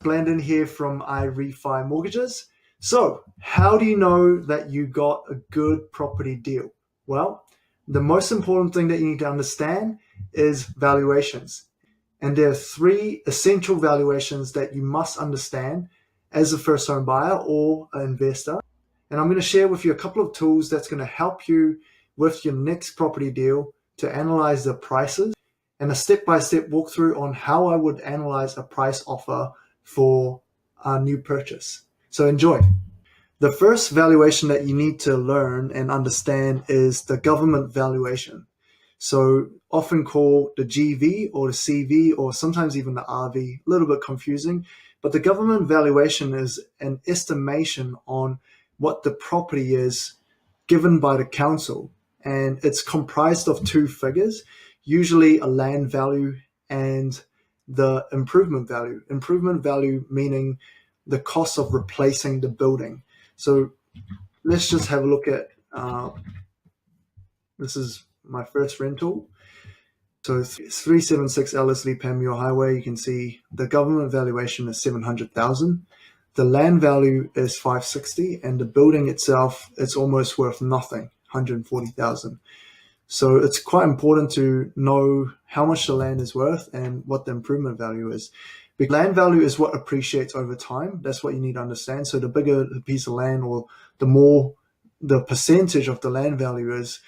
Blandon here from iRefi Mortgages. So, how do you know that you got a good property deal? Well, the most important thing that you need to understand is valuations. And there are three essential valuations that you must understand as a first home buyer or an investor. And I'm going to share with you a couple of tools that's going to help you with your next property deal to analyze the prices, and a step-by-step walkthrough on how I would analyze a price offer for a new purchase. So enjoy. The first valuation that you need to learn and understand is the government valuation. So often called the GV or the CV, or sometimes even the RV, a little bit confusing. But the government valuation is an estimation on what the property is given by the council. And it's comprised of two figures, usually a land value and the improvement value. Improvement value meaning the cost of replacing the building. So let's just have a look at, this is my first rental. So 376 Ellerslie Panmure Highway, you can see the government valuation is 700,000. The land value is 560, and the building itself, it's almost worth nothing, 140,000. So it's quite important to know how much the land is worth and what the improvement value is. Because land value is what appreciates over time. That's what you need to understand. So the bigger the piece of land, or the more the percentage of the land value is,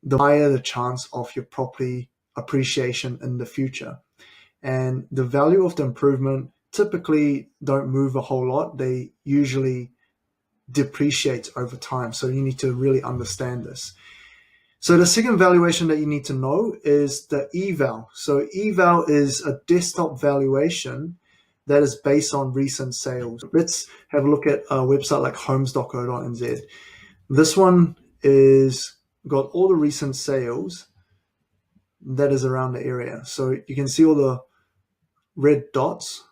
the higher the chance of your property appreciation in the future. And the value of the improvement typically don't move a whole lot. They usually depreciate over time. So you need to really understand this. So the second valuation that you need to know is the eval. So eval is a desktop valuation that is based on recent sales. Let's have a look at a website like homes.co.nz. This one is got all the recent sales that is around the area. So you can see all the red dots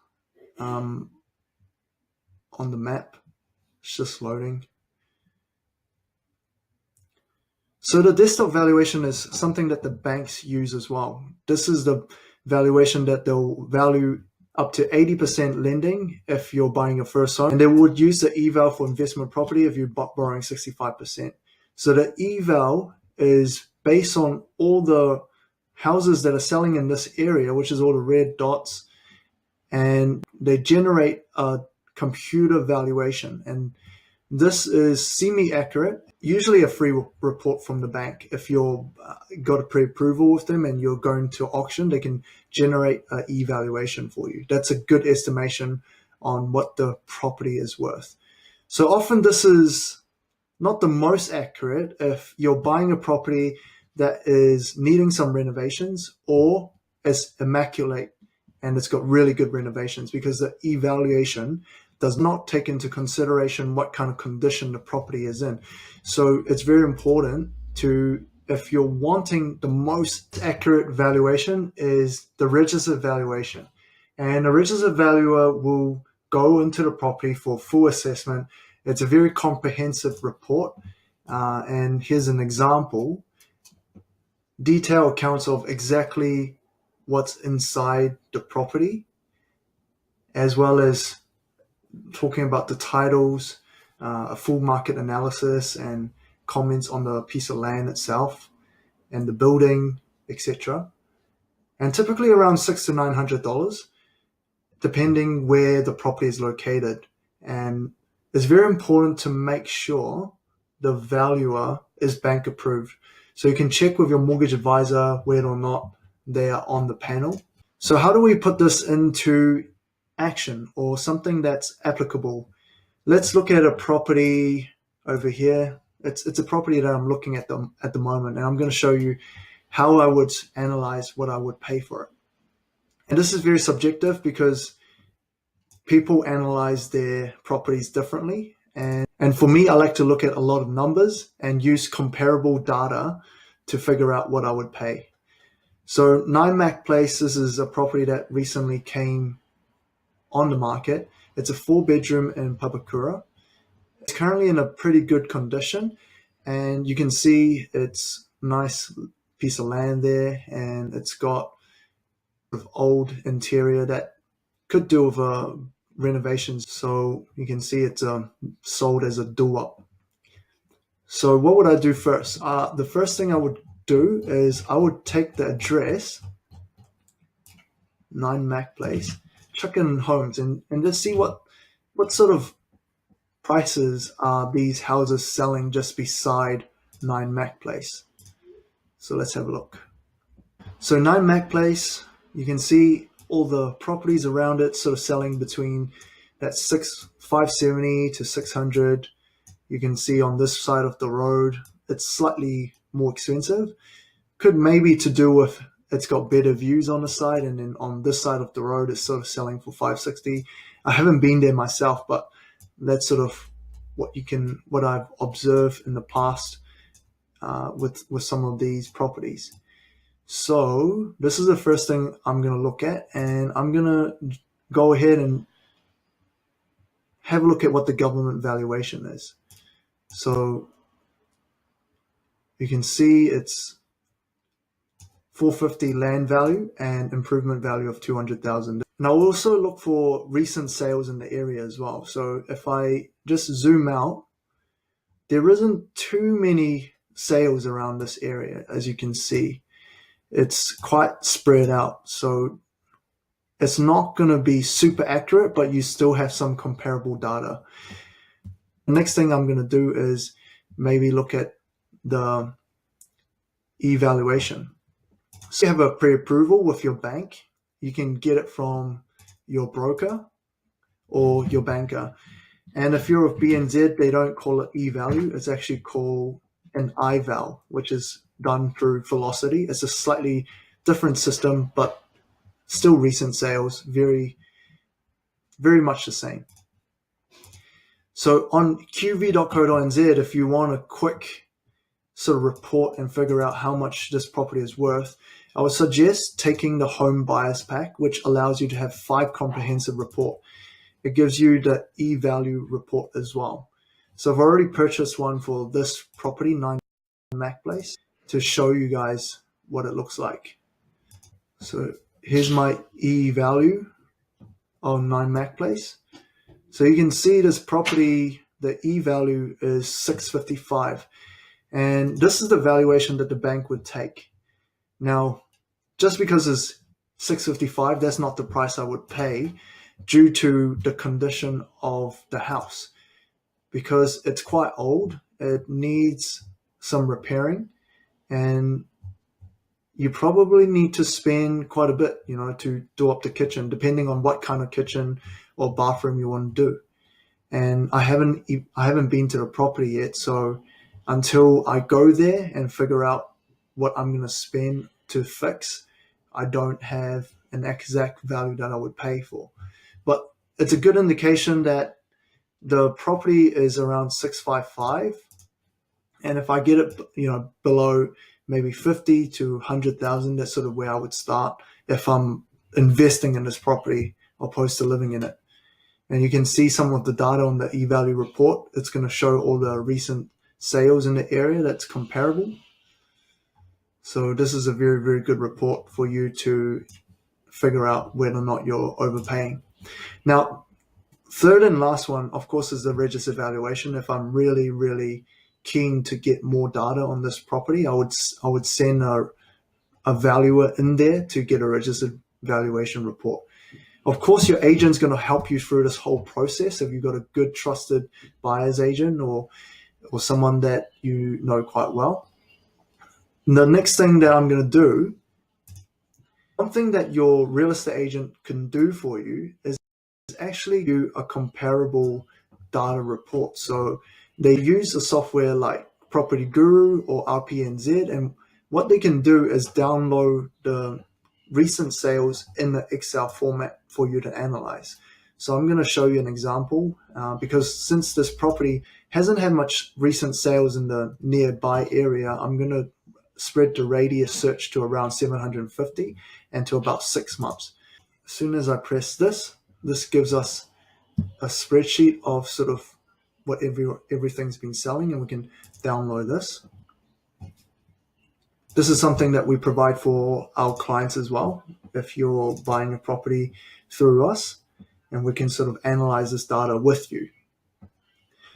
on the map. It's just loading. So the desktop valuation is something that the banks use as well. This is the valuation that they'll value up to 80% lending if you're buying your first home, and they would use the eval for investment property if you're borrowing 65%. So the eval is based on all the houses that are selling in this area, which is all the red dots, and they generate a computer valuation. And this is semi-accurate, usually a free report from the bank. If you've got a pre-approval with them and you're going to auction, they can generate an evaluation for you. That's a good estimation on what the property is worth. So often this is not the most accurate if you're buying a property that is needing some renovations, or is immaculate and it's got really good renovations, because the evaluation does not take into consideration what kind of condition the property is in. So it's very important to, if you're wanting the most accurate valuation, is the registered valuation. And a registered valuer will go into the property for full assessment. It's a very comprehensive report. And here's an example. Detailed accounts of exactly what's inside the property, as well as talking about the titles, a full market analysis, and comments on the piece of land itself and the building, etc. And typically around $600 to $900, depending where the property is located. And it's very important to make sure the valuer is bank approved. So you can check with your mortgage advisor whether or not they are on the panel. So how do we put this into action, or something that's applicable? Let's look at a property over here. It's a property that I'm looking at the moment, and I'm going to show you how I would analyze what I would pay for it. And this is very subjective because people analyze their properties differently. And for me, I like to look at a lot of numbers and use comparable data to figure out what I would pay. So 9 Mac Place, this is a property that recently came on the market. It's a 4-bedroom in Papakura. It's currently in a pretty good condition, and you can see it's a nice piece of land there, and it's got an old interior that could do with a renovations. So you can see it's sold as a do-up. So what would I do first? The first thing I would do is I would take the address, 9 Mac Place, chuck in homes, and just see what sort of prices are these houses selling just beside 9 Mac Place. So let's have a look. So 9 Mac Place, you can see all the properties around it sort of selling between that 570 to 600. You can see on this side of the road, it's slightly more expensive. Could maybe to do with it's got better views on the side, and then on this side of the road, it's sort of selling for 560. I haven't been there myself, but that's sort of what I've observed in the past with some of these properties. So this is the first thing I'm going to look at, and I'm going to go ahead and have a look at what the government valuation is. So you can see it's 450 land value and improvement value of 200,000. And I'll also look for recent sales in the area as well. So if I just zoom out, there isn't too many sales around this area, as you can see. It's quite spread out. So it's not going to be super accurate, but you still have some comparable data. The next thing I'm going to do is maybe look at the evaluation. So you have a pre-approval with your bank. You can get it from your broker or your banker. And if you're with BNZ, they don't call it e-value. It's actually called an iVal, which is done through Velocity. It's a slightly different system, but still recent sales, very, very much the same. So on qv.co.nz, if you want a quick sort of report and figure out how much this property is worth, I would suggest taking the home buyers pack, which allows you to have 5 comprehensive report. It gives you the e-value report as well. So I've already purchased one for this property, 9 Mac Place, to show you guys what it looks like. So here's my e-value on 9 Mac Place. So you can see this property, the e-value is 655. And this is the valuation that the bank would take. Now, just because it's 655, that's not the price I would pay due to the condition of the house. Because it's quite old, it needs some repairing, and you probably need to spend quite a bit, to do up the kitchen, depending on what kind of kitchen or bathroom you want to do. And I haven't been to the property yet, so until I go there and figure out what I'm going to spend to fix, I don't have an exact value that I would pay for. But it's a good indication that the property is around 655, and if I get it, below maybe 50 to 100,000, that's sort of where I would start if I'm investing in this property opposed to living in it. And you can see some of the data on the eValue report. It's going to show all the recent sales in the area that's comparable. So this is a very, very good report for you to figure out whether or not you're overpaying. Now, third and last one, of course, is the registered valuation. If I'm really, really keen to get more data on this property, I would send a valuer in there to get a registered valuation report. Of course, your agent's going to help you through this whole process if you've got a good, trusted buyer's agent or someone that you know quite well. And the next thing that I'm going to do, something that your real estate agent can do for you is actually do a comparable data report. So they use a software like Property Guru or RPNZ, and what they can do is download the recent sales in the Excel format for you to analyze. So I'm going to show you an example because since this property hasn't had much recent sales in the nearby area, I'm going to spread the radius search to around 750 and to about 6 months. As soon as I press this gives us a spreadsheet of sort of what everything's been selling, and we can download this. This is something that we provide for our clients as well if you're buying a property through us. and we can sort of analyze this data with you.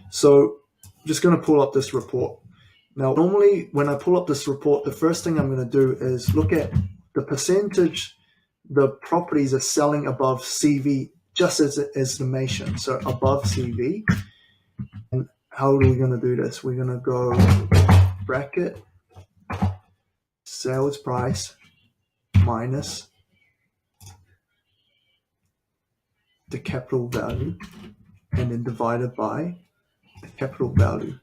So I'm just going to pull up this report. Now, normally when I pull up this report, the first thing I'm going to do is look at the percentage the properties are selling above CV, just as an estimation. So above CV. And how are we going to do this? We're going to go bracket sales price minus the capital value, and then divided by the capital value.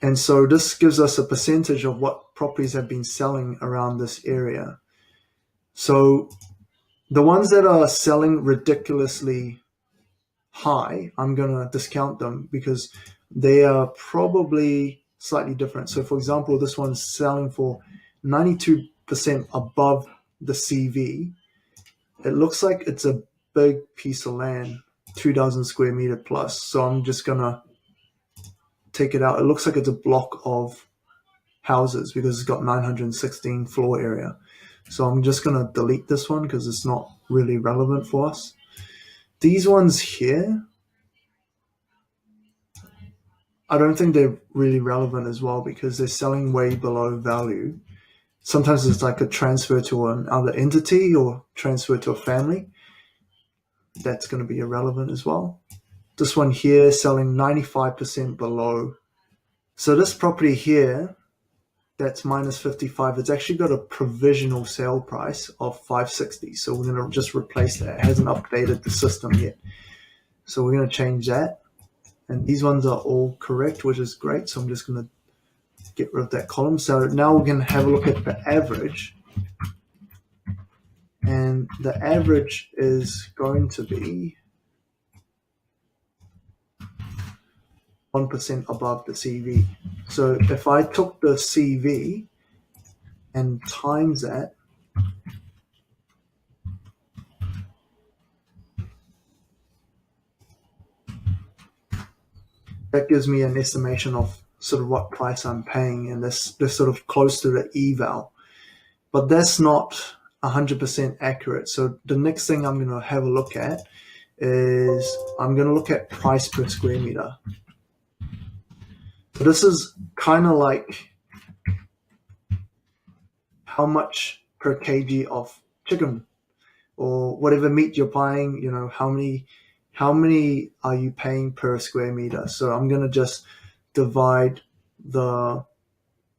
And so this gives us a percentage of what properties have been selling around this area. So the ones that are selling ridiculously high, I'm going to discount them because they are probably slightly different. So for example, this one's selling for 92% above the CV. It looks like it's a big piece of land, 2,000 square meter plus. So I'm just going to take it out. It looks like it's a block of houses because it's got 916 floor area. So I'm just going to delete this one because it's not really relevant for us. These ones here, I don't think they're really relevant as well because they're selling way below value. Sometimes it's like a transfer to another entity or transfer to a family. That's going to be irrelevant as well. This one here selling 95% below. So this property here, that's minus 55, it's actually got a provisional sale price of 560. So we're going to just replace that. It hasn't updated the system yet. So we're going to change that. And these ones are all correct, which is great. So I'm just going to get rid of that column. So now we're going to have a look at the average. And the average is going to be 1% above the CV. So if I took the CV and times that, that gives me an estimation of sort of what price I'm paying, and this sort of close to the eval. But that's not 100% accurate. So the next thing I'm going to have a look at is I'm going to look at price per square meter. So this is kind of like how much per kg of chicken or whatever meat you're buying, you know, how many are you paying per square meter? So I'm going to just divide the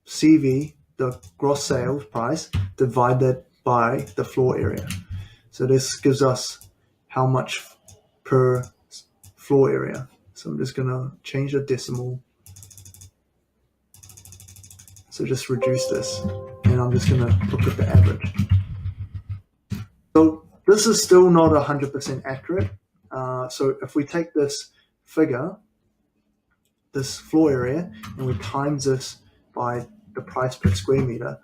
CV, the gross sales price, divide that by the floor area. So this gives us how much per floor area. So I'm just going to change the decimal. So just reduce this, and I'm just going to look at the average. So this is still not 100% accurate. So if we take this figure, this floor area, and we times this by the price per square meter,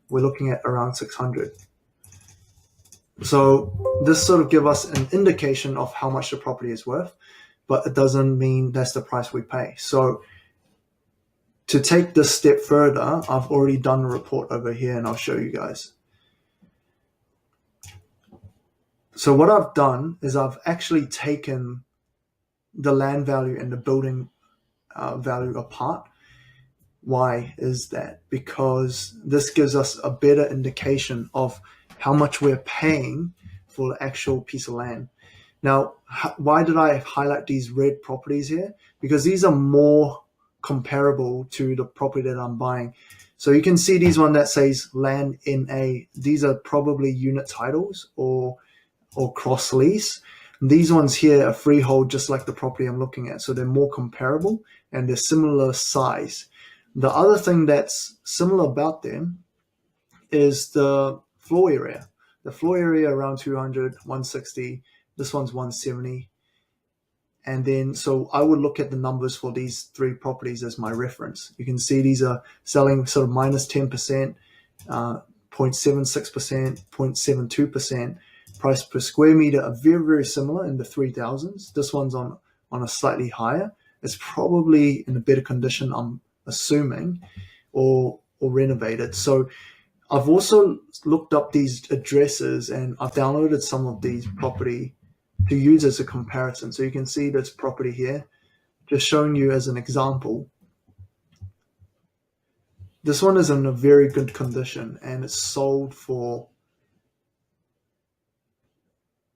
we're looking at around 600. So this sort of gives us an indication of how much the property is worth, but it doesn't mean that's the price we pay. So to take this step further, I've already done a report over here, and I'll show you guys. So what I've done is I've actually taken the land value and the building value apart. Why is that? Because this gives us a better indication of how much we're paying for the actual piece of land. Now, why did I highlight these red properties here? Because these are more comparable to the property that I'm buying. So you can see these one that says land NA. These are probably unit titles or cross lease. These ones here are freehold, just like the property I'm looking at. So they're more comparable and they're similar size. The other thing that's similar about them is the floor area. The floor area around 200, 160. This one's 170. And then, so I would look at the numbers for these three properties as my reference. You can see these are selling sort of minus 10%, 0.76%, 0.72%. Price per square meter are very, very similar in the 3,000s. This one's on a slightly higher. It's probably in a better condition, I'm assuming, or renovated. So I've also looked up these addresses and I've downloaded some of these property to use as a comparison. So you can see this property here, just showing you as an example. This one is in a very good condition and it's sold for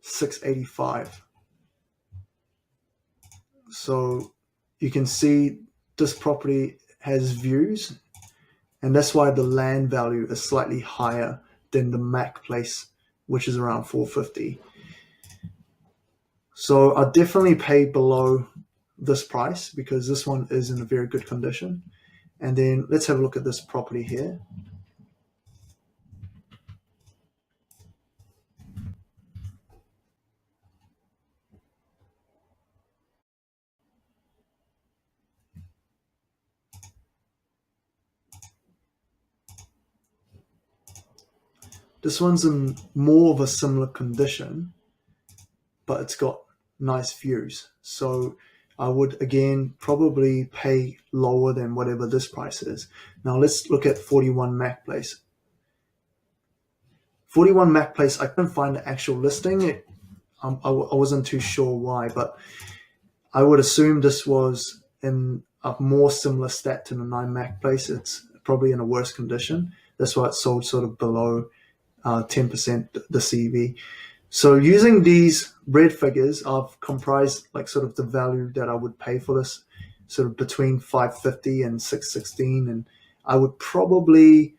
$685. So you can see this property has views, and that's why the land value is slightly higher than the Mac place, which is around $450. So I definitely pay below this price because this one is in a very good condition. And then let's have a look at this property here. This one's in more of a similar condition, but it's got nice views. So I would, again, probably pay lower than whatever this price is. Now let's look at 41 Mac Place. 41 Mac Place, I couldn't find the actual listing. I wasn't too sure why, but I would assume this was in a more similar stat to the 9 Mac Place. It's probably in a worse condition. That's why it sold sort of below 10% the CV. So using these red figures, I've comprised like sort of the value that I would pay for this, sort of between 550 and 616, and I would probably,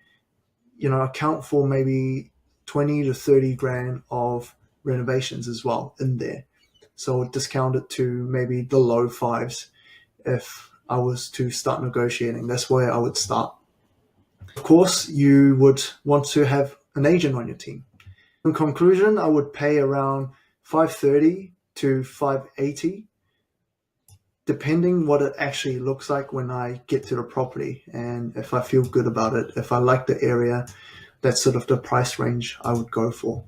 account for maybe 20 to 30 grand of renovations as well in there. So discount it to maybe the low fives if I was to start negotiating. That's where I would start. Of course, you would want to have an agent on your team. In conclusion, I would pay around 530 to 580, depending what it actually looks like when I get to the property and if I feel good about it. If I like the area, that's sort of the price range I would go for.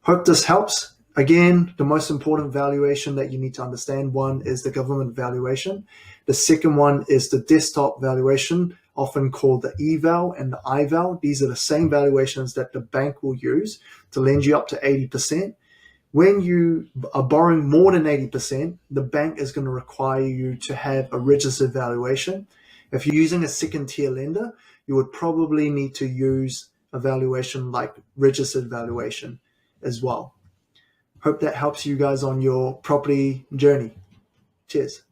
Hope this helps. Again, the most important valuation that you need to understand, one is the government valuation. The second one is the desktop valuation, often called the eval and the ival. These are the same valuations that the bank will use to lend you up to 80%. When you are borrowing more than 80%, the bank is going to require you to have a registered valuation. If you're using a second tier lender, you would probably need to use a valuation like registered valuation as well. Hope that helps you guys on your property journey. Cheers.